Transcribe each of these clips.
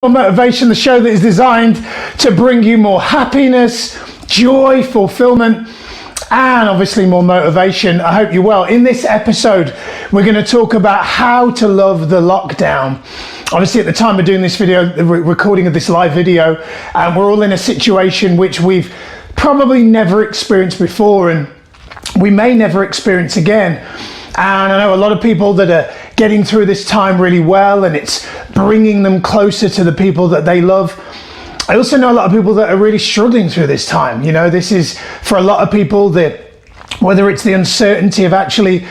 Motivation, the show that is designed to bring you more happiness, joy, fulfillment, and obviously more motivation. I hope you're well. In this episode, we're going to talk about how to love the lockdown. Obviously, at the time of doing this video, the recording of this live video, we're all in a situation which we've probably never experienced before, and we may never experience again. And I know a lot of people that are getting through this time really well, and it's bringing them closer to the people that they love. I also know a lot of people that are really struggling through this time. You know, this is for a lot of people that, whether it's the uncertainty of actually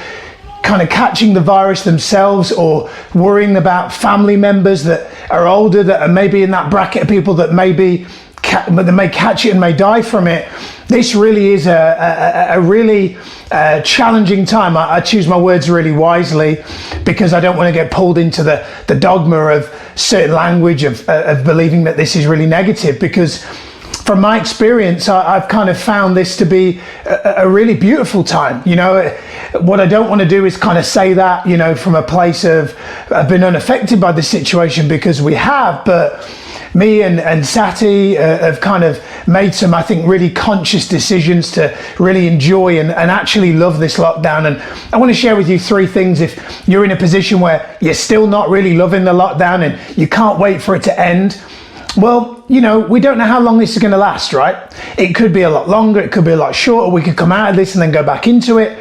kind of catching the virus themselves, or worrying about family members that are older, that are maybe in that bracket of people that may catch it and may die from it. This really is a really challenging time. I choose my words really wisely because I don't want to get pulled into the dogma of certain language of believing that this is really negative, because from my experience, I've kind of found this to be a really beautiful time. You know, what I don't want to do is kind of say that, you know, from a place of I've been unaffected by the situation, because we have, but me and Sati have kind of made some, I think, really conscious decisions to really enjoy and actually love this lockdown. And I want to share with you 3 things if you're in a position where you're still not really loving the lockdown and you can't wait for it to end. Well, you know, we don't know how long this is going to last, right? It could be a lot longer, it could be a lot shorter. We could come out of this and then go back into it.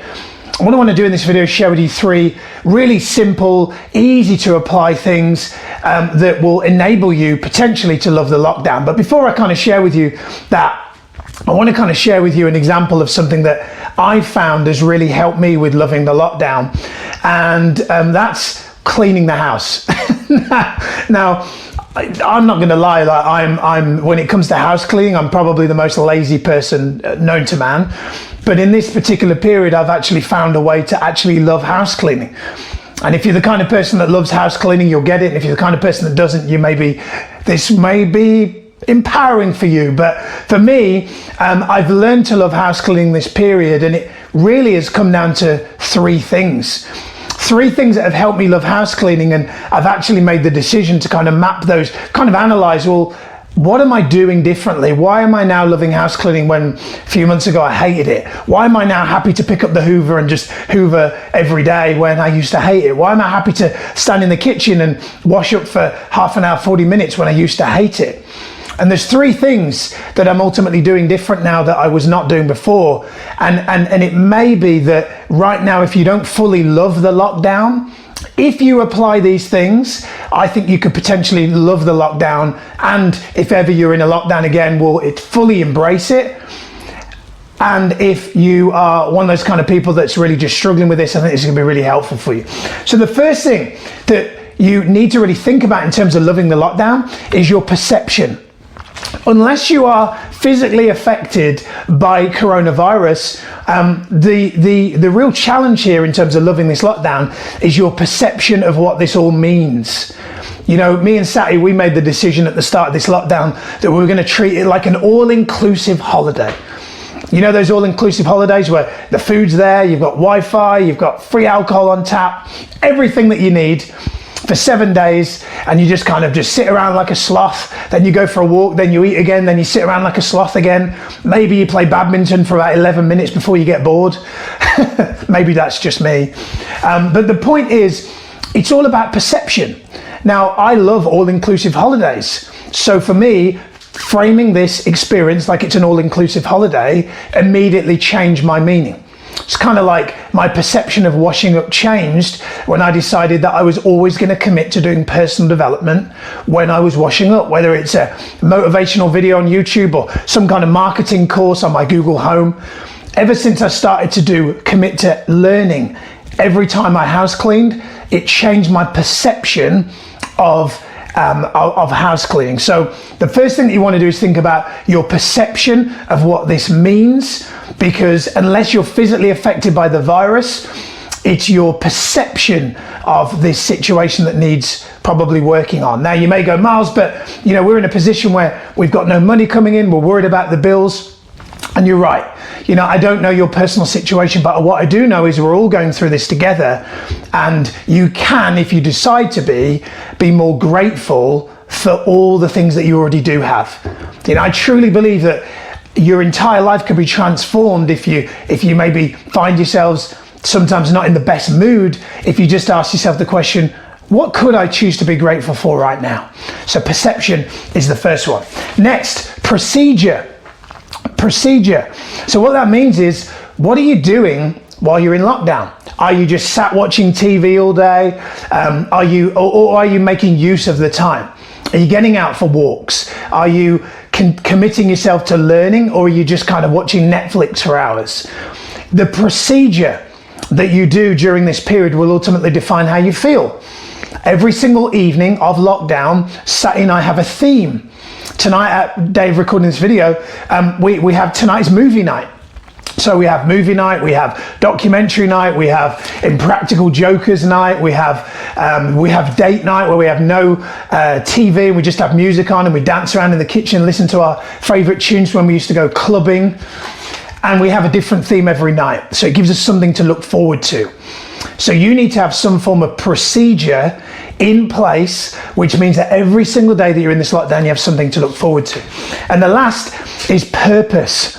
What I want to do in this video is share with you 3 really simple, easy to apply things that will enable you potentially to love the lockdown. But before I kind of share with you that, I want to kind of share with you an example of something that I found has really helped me with loving the lockdown, and that's cleaning the house. Now, I'm not going to lie, like I'm when it comes to house cleaning, I'm probably the most lazy person known to man. But in this particular period, I've actually found a way to actually love house cleaning. And if you're the kind of person that loves house cleaning, you'll get it. And if you're the kind of person that doesn't, this may be empowering for you. But for me, I've learned to love house cleaning this period, and it really has come down to 3 things. 3 things that have helped me love house cleaning, and I've actually made the decision to kind of map those, kind of analyze, well, what am I doing differently? Why am I now loving house cleaning when a few months ago I hated it? Why am I now happy to pick up the Hoover and just Hoover every day when I used to hate it? Why am I happy to stand in the kitchen and wash up for half an hour, 40 minutes when I used to hate it? And there's 3 things that I'm ultimately doing different now that I was not doing before. And it may be that right now, if you don't fully love the lockdown, if you apply these things, I think you could potentially love the lockdown. And if ever you're in a lockdown again, fully embrace it. And if you are one of those kind of people that's really just struggling with this, I think this is going to be really helpful for you. So the first thing that you need to really think about in terms of loving the lockdown is your perception. Unless you are physically affected by coronavirus, the real challenge here in terms of loving this lockdown is your perception of what this all means. You know, me and Sati, we made the decision at the start of this lockdown that we were going to treat it like an all-inclusive holiday. You know, those all-inclusive holidays where the food's there, you've got Wi-Fi, you've got free alcohol on tap, everything that you need for 7 days, and you just kind of just sit around like a sloth, then you go for a walk, then you eat again, then you sit around like a sloth again. Maybe you play badminton for about 11 minutes before you get bored. Maybe that's just me. But the point is, it's all about perception. Now, I love all-inclusive holidays. So for me, framing this experience like it's an all-inclusive holiday immediately changed my meaning. It's kind of like my perception of washing up changed when I decided that I was always going to commit to doing personal development when I was washing up, whether it's a motivational video on YouTube or some kind of marketing course on my Google Home. Ever since I started to commit to learning every time I house cleaned, it changed my perception of house cleaning. So the first thing that you want to do is think about your perception of what this means, because unless you're physically affected by the virus, it's your perception of this situation that needs probably working on. Now you may go, Miles, but you know, we're in a position where we've got no money coming in, we're worried about the bills. And you're right. You know, I don't know your personal situation, but what I do know is we're all going through this together, and you can, if you decide to be more grateful for all the things that you already do have. You know, I truly believe that your entire life can be transformed if you maybe find yourselves sometimes not in the best mood, if you just ask yourself the question, what could I choose to be grateful for right now? So perception is the first one. Next, procedure. Procedure. So what that means is, what are you doing while you're in lockdown? Are you just sat watching TV all day? Are you making use of the time? Are you getting out for walks? Are you committing yourself to learning, or are you just kind of watching Netflix for hours? The procedure that you do during this period will ultimately define how you feel. Every single evening of lockdown, Sati and I have a theme. Tonight, at Dave recording this video, we have tonight's movie night. So we have movie night, we have documentary night, we have Impractical Jokers night, we have date night where we have no TV and we just have music on and we dance around in the kitchen, listen to our favourite tunes when we used to go clubbing. And we have a different theme every night. So it gives us something to look forward to. So you need to have some form of procedure in place, which means that every single day that you're in this lockdown, you have something to look forward to. And the last is purpose.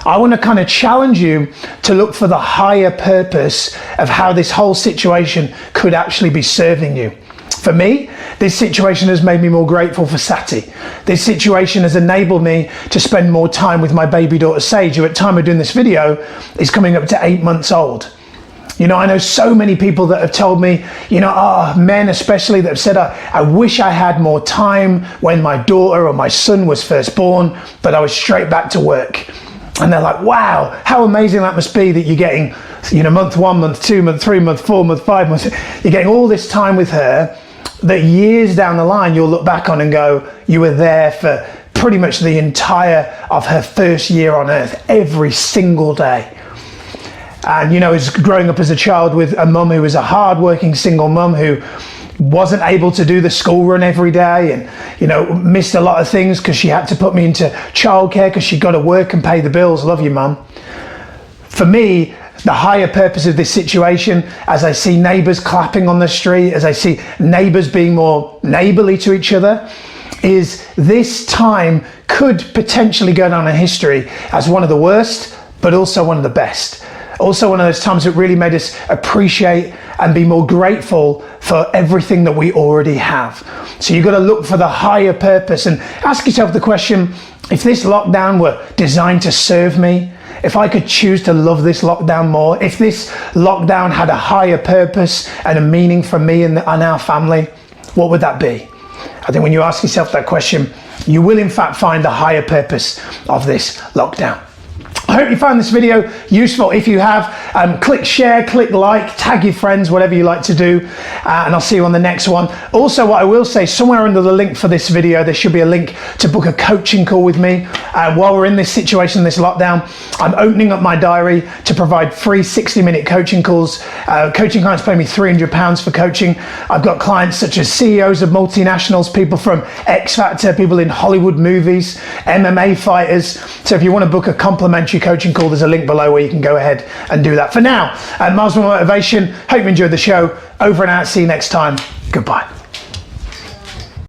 I want to kind of challenge you to look for the higher purpose of how this whole situation could actually be serving you. For me, this situation has made me more grateful for Sati. This situation has enabled me to spend more time with my baby daughter Sage, who at the time of doing this video is coming up to 8 months old. You know, I know so many people that have told me, you know, men especially, that have said, I wish I had more time when my daughter or my son was first born, but I was straight back to work. And they're like, wow, how amazing that must be that you're getting, you know, month 1, month 2, month 3, month 4, month 5 months. You're getting all this time with her that years down the line, you'll look back on and go, you were there for pretty much the entire of her first year on earth, every single day. And, you know, as growing up as a child with a mum who was a hard-working single mum who wasn't able to do the school run every day and, you know, missed a lot of things because she had to put me into childcare because she got to work and pay the bills. Love you, mum. For me, the higher purpose of this situation, as I see neighbours clapping on the street, as I see neighbours being more neighbourly to each other, is this time could potentially go down in history as one of the worst, but also one of the best. Also one of those times that really made us appreciate and be more grateful for everything that we already have. So you've got to look for the higher purpose and ask yourself the question, if this lockdown were designed to serve me, if I could choose to love this lockdown more, if this lockdown had a higher purpose and a meaning for me and our family, what would that be? I think when you ask yourself that question, you will in fact find the higher purpose of this lockdown. I hope you found this video useful. If you have, click share, click like, tag your friends, whatever you like to do, and I'll see you on the next one. Also, what I will say, somewhere under the link for this video, there should be a link to book a coaching call with me. While we're in this situation, this lockdown, I'm opening up my diary to provide free 60-minute coaching calls. Coaching clients pay me £300 for coaching. I've got clients such as CEOs of multinationals, people from X Factor, people in Hollywood movies, MMA fighters. So if you want to book a complimentary coaching call, there's a link below where you can go ahead and do that. For now, Miles More Motivation, hope you enjoyed the show. Over and out, see you next time. Goodbye.